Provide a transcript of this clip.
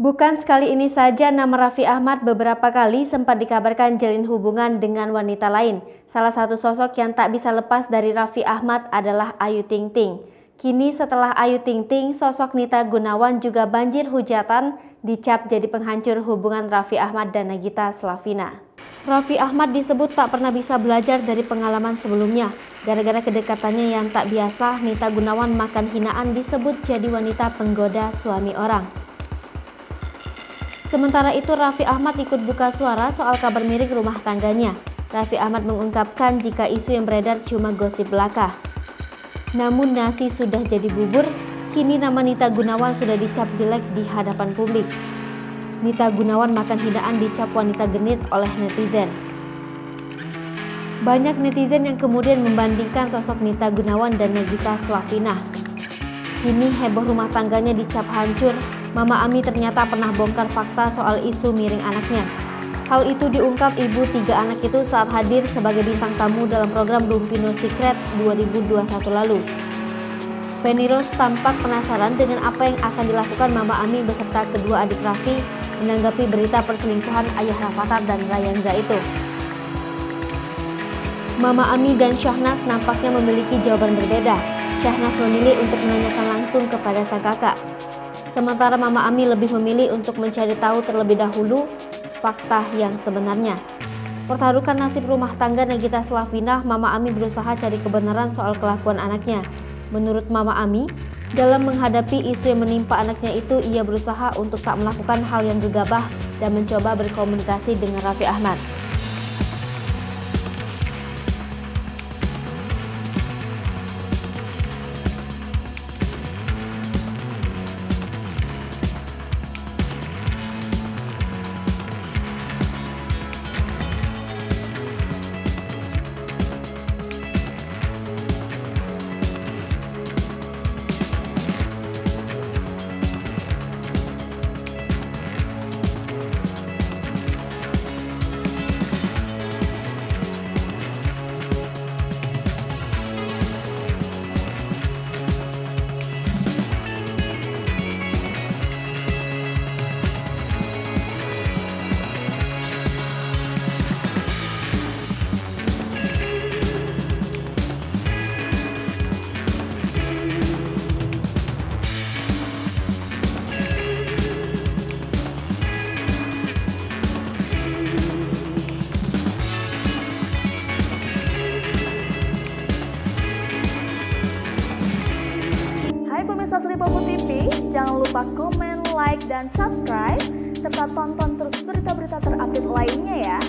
Bukan sekali ini saja nama Raffi Ahmad beberapa kali sempat dikabarkan jalin hubungan dengan wanita lain. Salah satu sosok yang tak bisa lepas dari Raffi Ahmad adalah Ayu Ting Ting. Kini setelah Ayu Ting Ting, sosok Nita Gunawan juga banjir hujatan dicap jadi penghancur hubungan Raffi Ahmad dan Nagita Slavina. Raffi Ahmad disebut tak pernah bisa belajar dari pengalaman sebelumnya. Gara-gara kedekatannya yang tak biasa, Nita Gunawan makan hinaan disebut jadi wanita penggoda suami orang. Sementara itu, Raffi Ahmad ikut buka suara soal kabar miring rumah tangganya. Raffi Ahmad mengungkapkan jika isu yang beredar cuma gosip belaka. Namun nasi sudah jadi bubur, kini nama Nita Gunawan sudah dicap jelek di hadapan publik. Nita Gunawan makan hinaan dicap wanita genit oleh netizen. Banyak netizen yang kemudian membandingkan sosok Nita Gunawan dan Nagita Slavina. Kini heboh rumah tangganya dicap hancur. Mama Ami ternyata pernah bongkar fakta soal isu miring anaknya. Hal itu diungkap ibu 3 anak itu saat hadir sebagai bintang tamu dalam program Lumpino Secret 2021 lalu. Feni Rose tampak penasaran dengan apa yang akan dilakukan Mama Ami beserta kedua adik Raffi menanggapi berita perselingkuhan ayah Rafathar dan Rayanza itu. Mama Ami dan Syahnas nampaknya memiliki jawaban berbeda. Syahnas memilih untuk menanyakan langsung kepada sang kakak. Sementara Mama Ami lebih memilih untuk mencari tahu terlebih dahulu fakta yang sebenarnya. Pertaruhkan nasib rumah tangga Nagita Slavina, Mama Ami berusaha cari kebenaran soal kelakuan anaknya. Menurut Mama Ami, dalam menghadapi isu yang menimpa anaknya itu, ia berusaha untuk tak melakukan hal yang gegabah dan mencoba berkomunikasi dengan Raffi Ahmad. Pemirsa Sri Popo TV, jangan lupa komen, like, dan subscribe, serta tonton terus berita-berita terupdate lainnya ya.